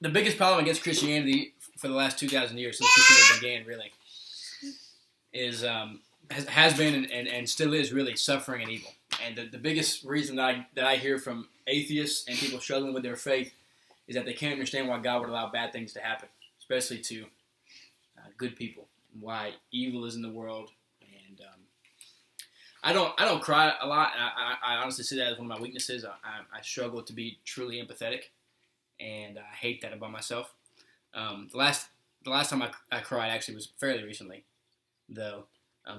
the biggest problem against Christianity for the last 2,000 years since Christianity began, really, is has been and still is really suffering and evil. And the biggest reason that I hear from atheists and people struggling with their faith is that they can't understand why God would allow bad things to happen, especially to good people. Why evil is in the world, and I don't cry a lot. I honestly see that as one of my weaknesses. I struggle to be truly empathetic, and I hate that about myself. The last time I cried actually was fairly recently, though.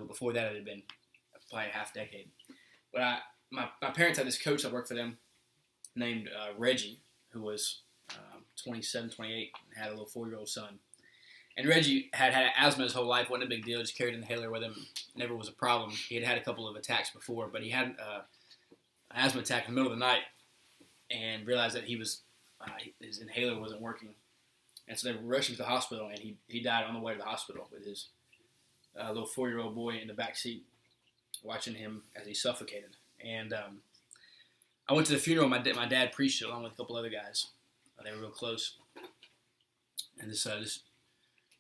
Before that, it had been probably a half decade. But my parents had this coach that worked for them named Reggie, who was 27, 28, and had a little 4-year-old son. And Reggie had asthma his whole life, wasn't a big deal, just carried an inhaler with him, never was a problem. He had had a couple of attacks before, but he had an asthma attack in the middle of the night and realized that his inhaler wasn't working. And so they rushed him to the hospital, and he died on the way to the hospital with his little 4-year-old boy in the back seat watching him as he suffocated. And I went to the funeral. My dad preached it along with a couple other guys. They were real close. And this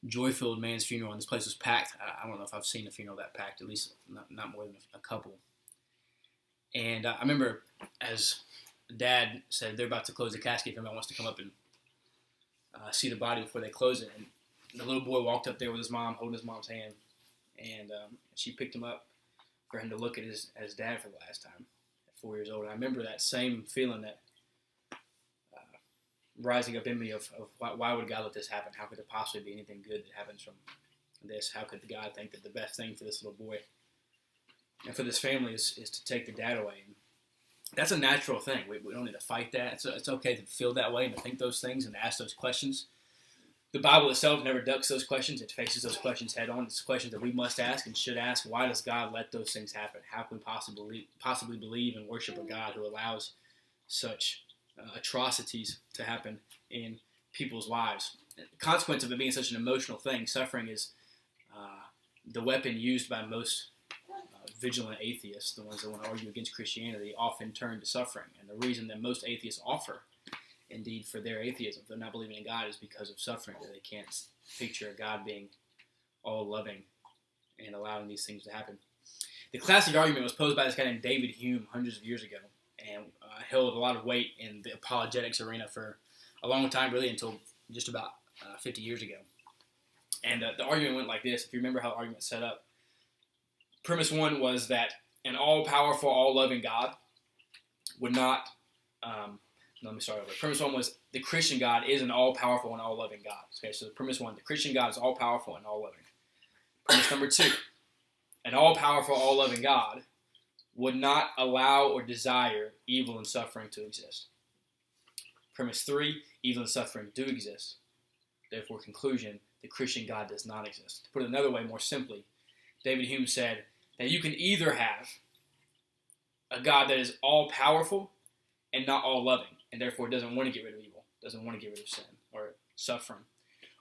joy-filled man's funeral, and this place was packed. I don't know if I've seen a funeral that packed, at least not more than a couple. And I remember as Dad said, they're about to close the casket if anybody wants to come up and see the body before they close it. And the little boy walked up there with his mom, holding his mom's hand, and she picked him up for him to look at his dad for the last time at 4 years old. And I remember that same feeling that rising up in me of why would God let this happen? How could there possibly be anything good that happens from this? How could God think that the best thing for this little boy and for this family is to take the dad away? And that's a natural thing. We don't need to fight that. It's okay to feel that way and to think those things and to ask those questions. The Bible itself never ducks those questions. It faces those questions head on. It's questions that we must ask and should ask. Why does God let those things happen? How can we possibly believe and worship a God who allows such atrocities to happen in people's lives? The consequence of it being such an emotional thing, suffering is the weapon used by most vigilant atheists, the ones that want to argue against Christianity, often turn to suffering. And the reason that most atheists offer, indeed, for their atheism, if they're not believing in God, is because of suffering. That they can't picture a God being all loving and allowing these things to happen. The classic argument was posed by this guy named David Hume hundreds of years ago, and held a lot of weight in the apologetics arena for a long time, really until just about 50 years ago. And the argument went like this. If you remember how the argument set up, premise one was that an all-powerful, all-loving God would not... let me start over. Premise one was the Christian God is an all-powerful and all-loving God. Okay, so premise one, the Christian God is all-powerful and all-loving. Premise number two, an all-powerful, all-loving God would not allow or desire evil and suffering to exist. Premise three, evil and suffering do exist. Therefore, conclusion, the Christian God does not exist. To put it another way, more simply, David Hume said that you can either have a God that is all-powerful and not all-loving, and therefore doesn't want to get rid of evil, doesn't want to get rid of sin or suffering.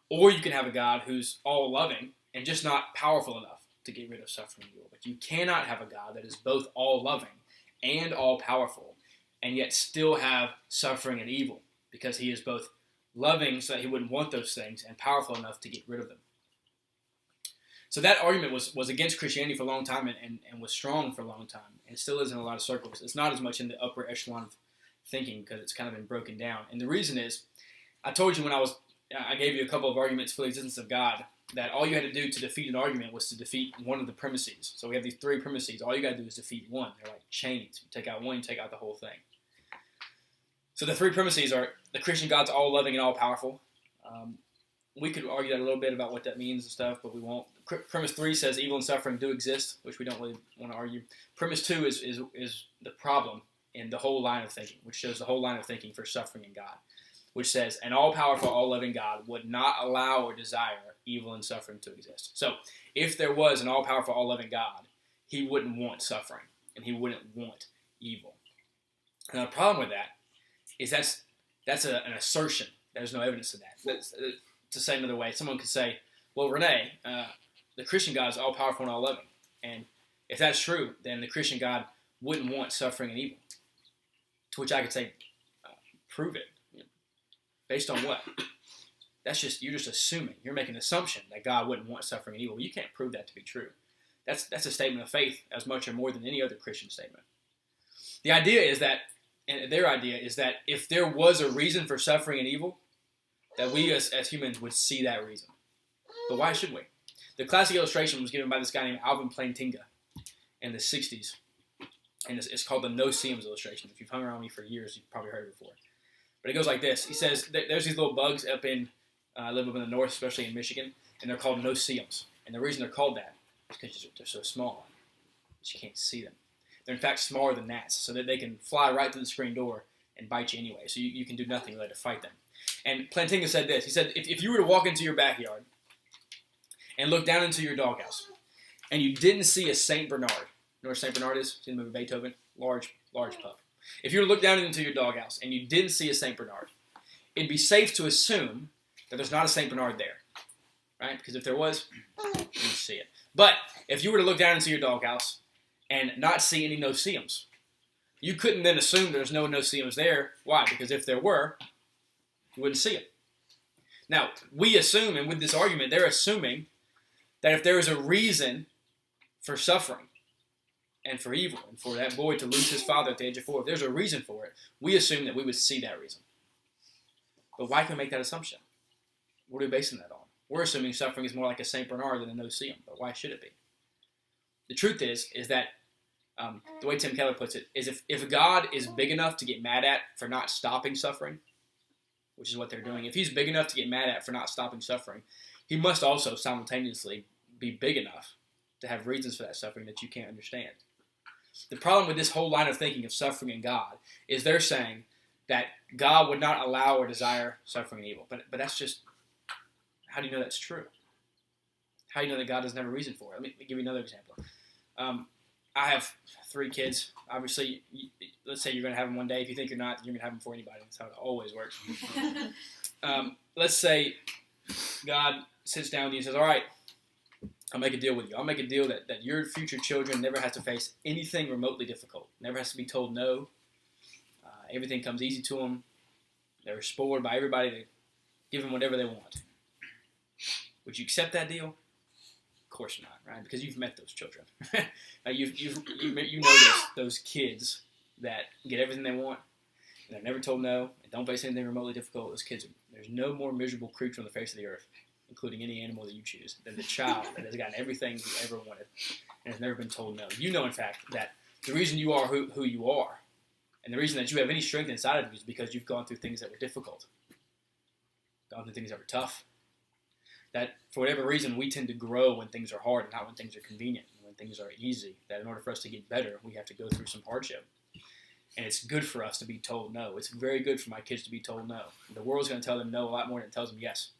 Or you can have a God who's all-loving and just not powerful enough to get rid of suffering and evil. But you cannot have a God that is both all-loving and all-powerful and yet still have suffering and evil, because he is both loving so that he wouldn't want those things and powerful enough to get rid of them. So that argument was against Christianity for a long time and was strong for a long time, and still is in a lot of circles. It's not as much in the upper echelon of thinking because it's kind of been broken down. And the reason is, I told you when I gave you a couple of arguments for the existence of God, that all you had to do to defeat an argument was to defeat one of the premises. So we have these three premises. All you got to do is defeat one. They're like chains. You take out one, you take out the whole thing. So the three premises are the Christian God's all-loving and all-powerful. We could argue that a little bit about what that means and stuff, but we won't. Premise 3 says evil and suffering do exist, which we don't really want to argue. Premise 2 is the problem in the whole line of thinking, which shows the whole line of thinking for suffering in God, which says an all-powerful, all-loving God would not allow or desire evil and suffering to exist. So if there was an all-powerful, all-loving God, he wouldn't want suffering, and he wouldn't want evil. Now the problem with that is that's an assertion. There's no evidence of that. To say another way, someone could say, well, Renee, the Christian God is all-powerful and all-loving. And if that's true, then the Christian God wouldn't want suffering and evil. To which I could say, prove it. Based on what? You're just assuming. You're making an assumption that God wouldn't want suffering and evil. You can't prove that to be true. That's a statement of faith as much or more than any other Christian statement. The idea is that, and their idea is that if there was a reason for suffering and evil, that we as humans would see that reason. But why should we? The classic illustration was given by this guy named Alvin Plantinga in the 60s. And it's called the no-see-ums illustration. If you've hung around me for years, you've probably heard it before. But it goes like this. He says, there's these little bugs up in, I live up in the north, especially in Michigan, and they're called no-see-ums. And the reason they're called that is because they're so small that you can't see them. They're in fact smaller than gnats, so that they can fly right through the screen door and bite you anyway. So you can do nothing really to fight them. And Plantinga said this. He said, if you were to walk into your backyard and look down into your doghouse, and you didn't see a St. Bernard, you know where St. Bernard is? Seen the movie Beethoven? Large pup. If you were to look down into your doghouse and you didn't see a St. Bernard, it'd be safe to assume that there's not a St. Bernard there, right? Because if there was, you'd see it. But if you were to look down into your doghouse and not see any no-see-ums, you couldn't then assume there's no no-see-ums there. Why? Because if there were, you wouldn't see it. Now, we assume, and with this argument, they're assuming that if there is a reason for suffering and for evil, and for that boy to lose his father at the age of 4, if there's a reason for it, we assume that we would see that reason. But why can we make that assumption? What are we basing that on? We're assuming suffering is more like a St. Bernard than a no-see-um, but why should it be? The truth is that, the way Tim Keller puts it, is if God is big enough to get mad at for not stopping suffering, which is what they're doing, if he's big enough to get mad at for not stopping suffering, he must also simultaneously be big enough to have reasons for that suffering that you can't understand. The problem with this whole line of thinking of suffering and God is they're saying that God would not allow or desire suffering and evil. But that's just, how do you know that's true? How do you know that God doesn't have a reason for it? Let me give you another example. I have 3 kids. Obviously, let's say you're going to have them one day. If you think you're not, you're going to have them for anybody. That's how it always works. Let's say God sits down with you and says, all right, I'll make a deal with you. I'll make a deal that your future children never have to face anything remotely difficult. Never has to be told no. Everything comes easy to them. They're spoiled by everybody. They give them whatever they want. Would you accept that deal? Of course not, right? Because you've met those children. You know those kids that get everything they want, and they're never told no, and don't face anything remotely difficult. Those kids, there's no more miserable creature on the face of the earth, including any animal that you choose, than the child that has gotten everything you ever wanted and has never been told no. You know, in fact, that the reason you are who you are, and the reason that you have any strength inside of you is because you've gone through things that were difficult, gone through things that were tough. That for whatever reason, we tend to grow when things are hard and not when things are convenient, and when things are easy. That in order for us to get better, we have to go through some hardship. And it's good for us to be told no. It's very good for my kids to be told no. The world's going to tell them no a lot more than it tells them yes.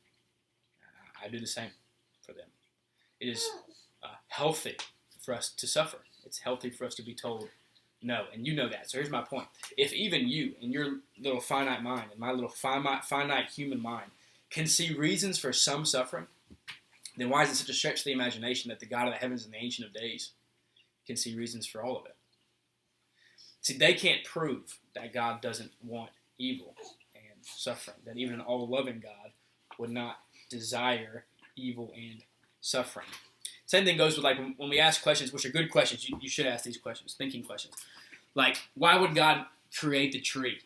I do the same for them. It is healthy for us to suffer. It's healthy for us to be told no, and you know that. So here's my point. If even you, in your little finite mind, and my little finite human mind, can see reasons for some suffering, then why is it such a stretch to the imagination that the God of the heavens and the Ancient of Days can see reasons for all of it? See, they can't prove that God doesn't want evil and suffering, that even an all-loving God would not desire evil and suffering. Same thing goes with like when we ask questions, which are good questions. You should ask these questions, thinking questions. Like, why would God create the tree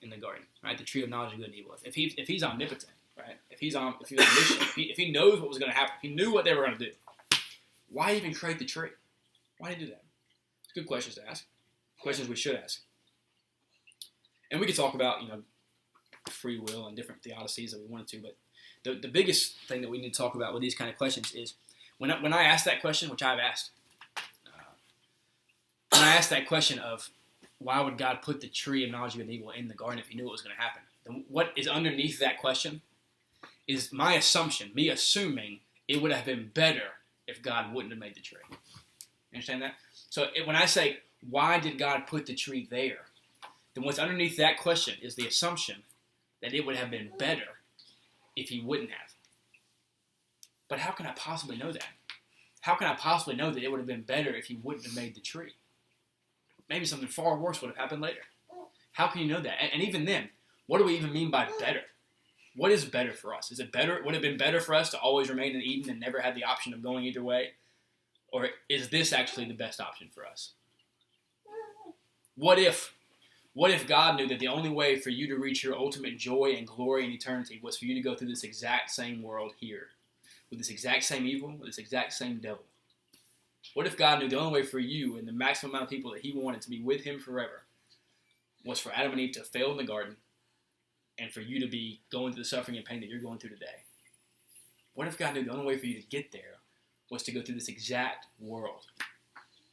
in the garden, right? The tree of knowledge of good and evil. If he's omnipotent, right? If he's omniscient, if he knows what was going to happen, if he knew what they were going to do, why even create the tree? Why did he do that? It's good questions to ask. Questions we should ask. And we could talk about, free will and different theodicies that we wanted to, but the biggest thing that we need to talk about with these kind of questions is when I ask that question, which I've asked, when I ask that question of why would God put the tree of knowledge of good and evil in the garden if he knew what was going to happen, then what is underneath that question is my assumption, me assuming it would have been better if God wouldn't have made the tree. You understand that? So when I say, why did God put the tree there? Then what's underneath that question is the assumption that it would have been better if he wouldn't have. But how can I possibly know that? How can I possibly know that it would have been better if he wouldn't have made the tree? Maybe something far worse would have happened later. How can you know that? And even then, what do we even mean by better? What is better for us? Is it better? Would it have been better for us to always remain in Eden and never have the option of going either way? Or is this actually the best option for us? What if God knew that the only way for you to reach your ultimate joy and glory in eternity was for you to go through this exact same world here, with this exact same evil, with this exact same devil? What if God knew the only way for you and the maximum amount of people that he wanted to be with him forever was for Adam and Eve to fail in the garden and for you to be going through the suffering and pain that you're going through today? What if God knew the only way for you to get there was to go through this exact world?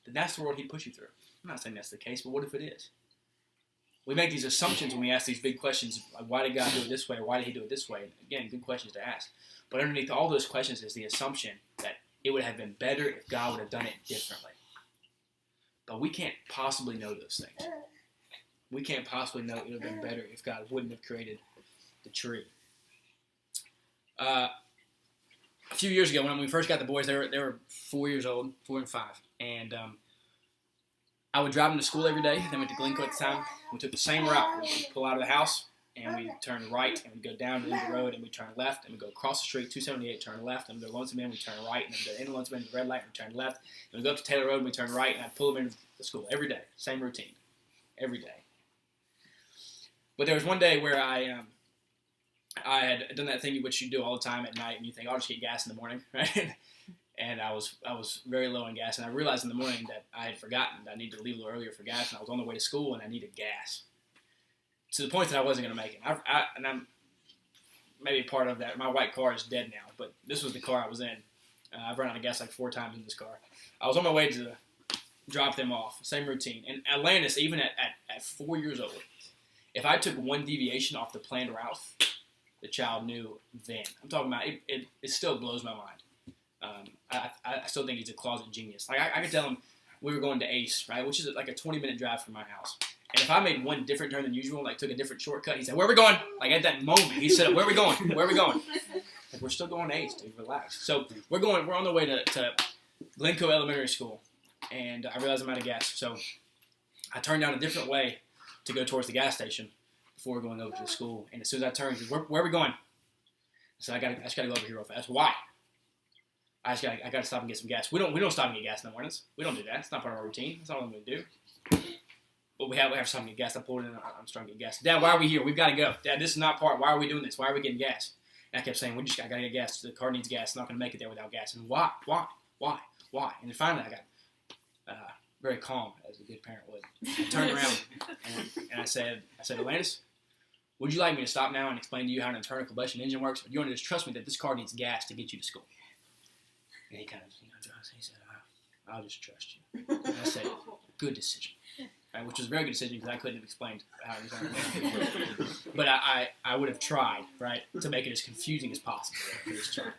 Then that's the world he'd push you through. I'm not saying that's the case, but what if it is? We make these assumptions when we ask these big questions, like why did God do it this way, or why did he do it this way? And again, good questions to ask. But underneath all those questions is the assumption that it would have been better if God would have done it differently. But we can't possibly know those things. We can't possibly know it would have been better if God wouldn't have created the tree. A few years ago, when we first got the boys, they were 4 years old, 4 and 5, and I would drive them to school every day. Then went to Glencoe at the time. We took the same route. We'd pull out of the house, and we'd turn right, and we'd go down the road, and we'd turn left, and we'd go across the street, 278, turn left, and we'd go to Lonesome Inn, we'd turn right, and then we'd go into Lonesome Inn, the red light, and we'd turn left, and we'd go up to Taylor Road, and we'd turn right, and I'd pull them into the school every day. Same routine. Every day. But there was one day where I had done that thing which you do all the time at night, and you think, I'll just get gas in the morning, right? And I was very low on gas, and I realized in the morning that I had forgotten that I needed to leave a little earlier for gas, and I was on the way to school, and I needed gas. To the point that I wasn't going to make it. And I'm maybe part of that. My white car is dead now, but this was the car I was in. I've run out of gas like 4 times in this car. I was on my way to drop them off, same routine. And Atlantis, even at 4 years old, if I took one deviation off the planned route, the child knew then. I'm talking about, it still blows my mind. I still think he's a closet genius. Like I could tell him we were going to Ace, right, which is like a 20-minute drive from my house. And if I made one different turn than usual, like took a different shortcut, he said, "Where are we going?" Like at that moment, he said, "Where are we going? Where are we going?" Like, we're still going to Ace, dude. Relax. So we're on the way to Glencoe Elementary School, and I realized I'm out of gas. So I turned down a different way to go towards the gas station before going over to the school. And as soon as I turned, he said, where are we going? So I just got to go over here real fast. Why? I got to stop and get some gas. We don't stop and get gas in the mornings. We don't do that. It's not part of our routine. That's not what I'm going to do. But we have to stop and get gas. I pulled in. I'm starting to get gas. Dad, why are we here? We've got to go. Dad, this is not part. Why are we doing this? Why are we getting gas? And I kept saying, I got to get gas. The car needs gas. I'm not going to make it there without gas. And why? And then finally I got very calm, as a good parent would. I turned around and I said, Atlantis, would you like me to stop now and explain to you how an internal combustion engine works? Or do you want to just trust me that this car needs gas to get you to school? And he kind of, he said, I'll just trust you. And I said, good decision. Right, which was a very good decision because I couldn't have explained how it was. But I would have tried, right, to make it as confusing as possible for this child.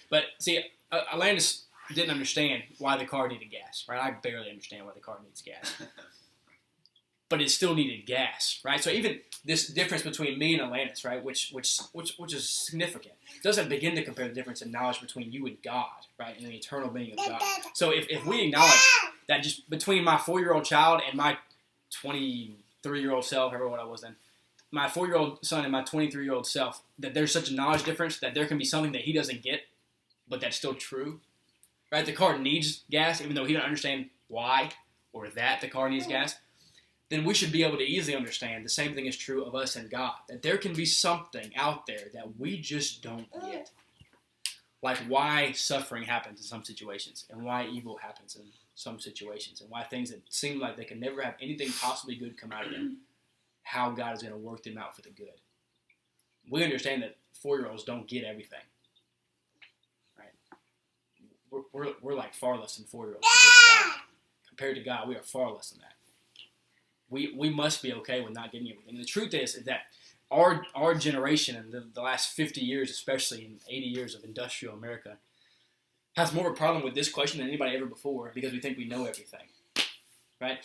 But see, Atlantis didn't understand why the car needed gas, right? I barely understand why the car needs gas. But it still needed gas, right? So even this difference between me and Atlantis, right, which is significant, doesn't begin to compare the difference in knowledge between you and God, right, and the eternal being of God. So if we acknowledge that just between my 4-year-old child and my 23-year-old self, however old I was then, my 4-year-old son and my 23-year-old self, that there's such a knowledge difference that there can be something that he doesn't get, but that's still true, right? The car needs gas, even though he doesn't understand why or that the car needs gas. Then we should be able to easily understand the same thing is true of us and God, that there can be something out there that we just don't get. Like why suffering happens in some situations, and why evil happens in some situations, and why things that seem like they can never have anything possibly good come out of them, how God is going to work them out for the good. We understand that 4-year-olds don't get everything. Right? We're like far less than 4-year-olds compared to God. Compared to God, we are far less than that. We must be okay with not getting everything. And the truth is that our generation and the last 50 years, especially in 80 years of industrial America, has more of a problem with this question than anybody ever before because we think we know everything. Right?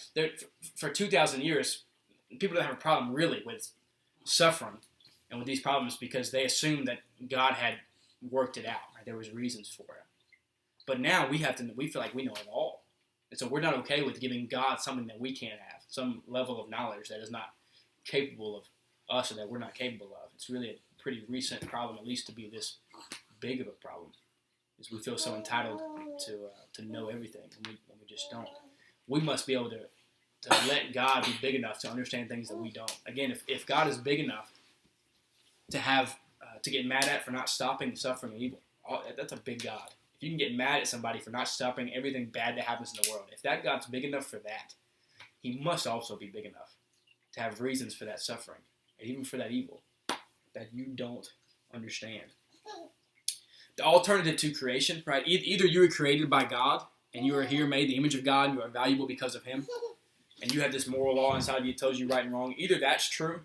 For 2,000 years, people don't have a problem really with suffering and with these problems because they assumed that God had worked it out. Right? There was reasons for it. But now we feel like we know it all. And so we're not okay with giving God something that we can't have, some level of knowledge that is not capable of us or that we're not capable of. It's really a pretty recent problem, at least to be this big of a problem, is we feel so entitled to know everything, and we just don't. We must be able to let God be big enough to understand things that we don't. Again, if God is big enough to have to get mad at for not stopping the suffering and evil, that's a big God. If you can get mad at somebody for not stopping everything bad that happens in the world, if that God's big enough for that, he must also be big enough to have reasons for that suffering, and even for that evil, that you don't understand. The alternative to creation, right? Either you were created by God, and you are here made in the image of God, and you are valuable because of him, and you have this moral law inside of you that tells you right and wrong. Either that's true,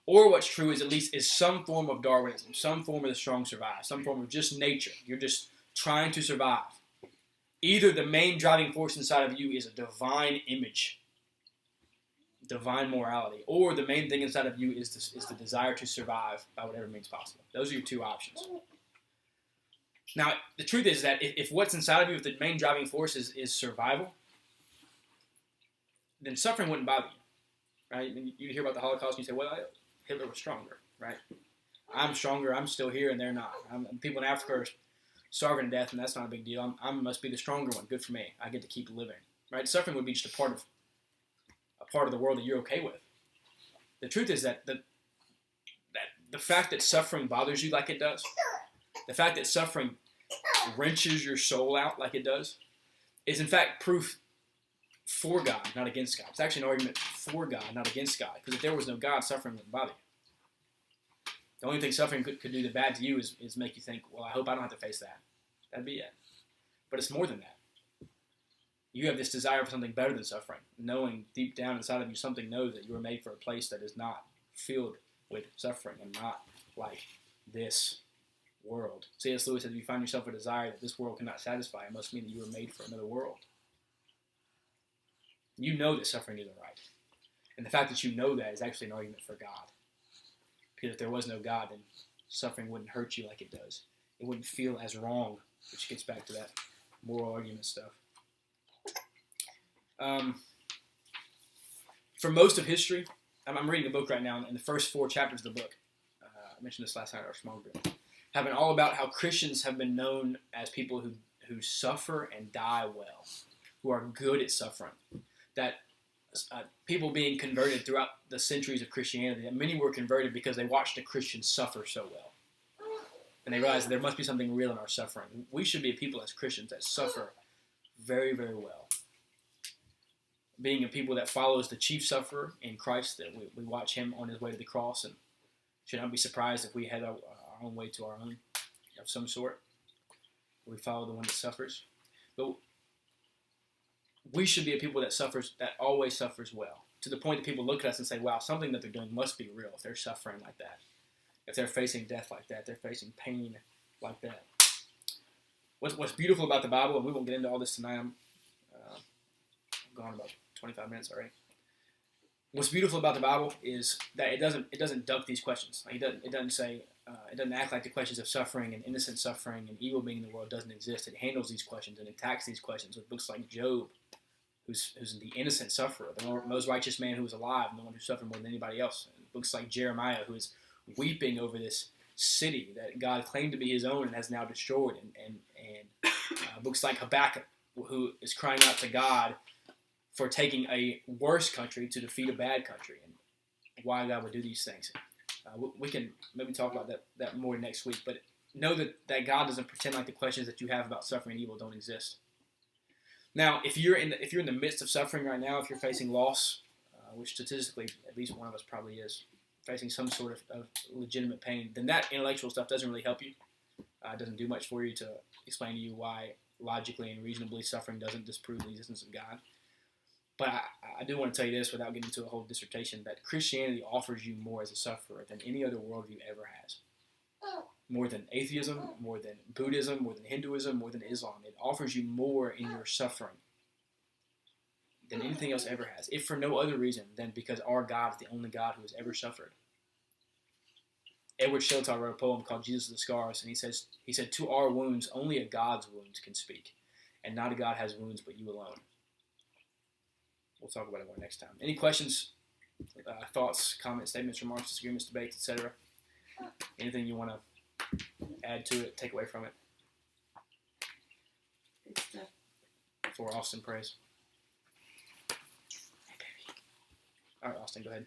or what's true is at least is some form of Darwinism, some form of the strong survive, some form of just nature. You're just trying to survive. Either the main driving force inside of you is a divine image, divine morality, or the main thing inside of you is the desire to survive by whatever means possible. Those are your two options. Now, the truth is that if what's inside of you, if the main driving force is survival, then suffering wouldn't bother you, right? And you hear about the Holocaust and you say, well, Hitler was stronger, right? I'm stronger, I'm still here, and they're not. People in Africa are starving to death, and that's not a big deal. I must be the stronger one. Good for me. I get to keep living, right? Suffering would be just a part of the world that you're okay with. The truth is that the fact that suffering bothers you like it does, the fact that suffering wrenches your soul out like it does, is in fact proof for God, not against God. It's actually an argument for God, not against God. Because if there was no God, suffering wouldn't bother you. The only thing suffering could do the bad to you is make you think, well, I hope I don't have to face that. That'd be it. But it's more than that. You have this desire for something better than suffering, knowing deep down inside of you something knows that you were made for a place that is not filled with suffering and not like this world. C.S. Lewis said, if you find yourself a desire that this world cannot satisfy, it must mean that you were made for another world. You know that suffering isn't right. And the fact that you know that is actually an argument for God. Because if there was no God, then suffering wouldn't hurt you like it does. It wouldn't feel as wrong, which gets back to that moral argument stuff. For most of history, I'm reading a book right now, and the first 4 chapters of the book, I mentioned this last night at our small group, have been all about how Christians have been known as people who suffer and die well, who are good at suffering. That people being converted throughout the centuries of Christianity, that many were converted because they watched a Christian suffer so well. And they realized that there must be something real in our suffering. We should be a people as Christians that suffer very, very well. Being a people that follows the chief sufferer in Christ, that we watch him on his way to the cross, and should not be surprised if we head our own way to our own of some sort. We follow the one that suffers. But we should be a people that always suffers well, to the point that people look at us and say, wow, something that they're doing must be real if they're suffering like that. If they're facing death like that, they're facing pain like that. What's beautiful about the Bible, and we won't get into all this tonight, I'm gone about 25 minutes already. What's beautiful about the Bible is that it doesn't duck these questions. Like it doesn't act like the questions of suffering and innocent suffering and evil being in the world doesn't exist. It handles these questions and attacks these questions with books like Job, who's the innocent sufferer, the most righteous man who was alive, and the one who suffered more than anybody else. And books like Jeremiah, who is weeping over this city that God claimed to be his own and has now destroyed, and books like Habakkuk, who is crying out to God for taking a worse country to defeat a bad country, and why God would do these things. We can maybe talk about that more next week, but know that God doesn't pretend like the questions that you have about suffering and evil don't exist. Now, if you're in the midst of suffering right now, if you're facing loss, which statistically at least one of us probably is, facing some sort of legitimate pain, then that intellectual stuff doesn't really help you. It doesn't do much for you to explain to you why logically and reasonably suffering doesn't disprove the existence of God. But I do want to tell you this without getting into a whole dissertation, that Christianity offers you more as a sufferer than any other worldview ever has. More than atheism, more than Buddhism, more than Hinduism, more than Islam. It offers you more in your suffering than anything else ever has, if for no other reason than because our God is the only God who has ever suffered. Edward Shilton wrote a poem called Jesus of the Scars, and he said, to our wounds, only a God's wounds can speak, and not a God has wounds but you alone. We'll talk about it more next time. Any questions, thoughts, comments, statements, remarks, disagreements, debates, etc.? Anything you want to add to it, take away from it? Good stuff. For Austin praise. All right, Austin, go ahead.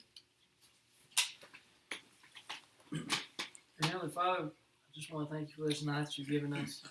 Heavenly Father, I just want to thank you for this night you've given us.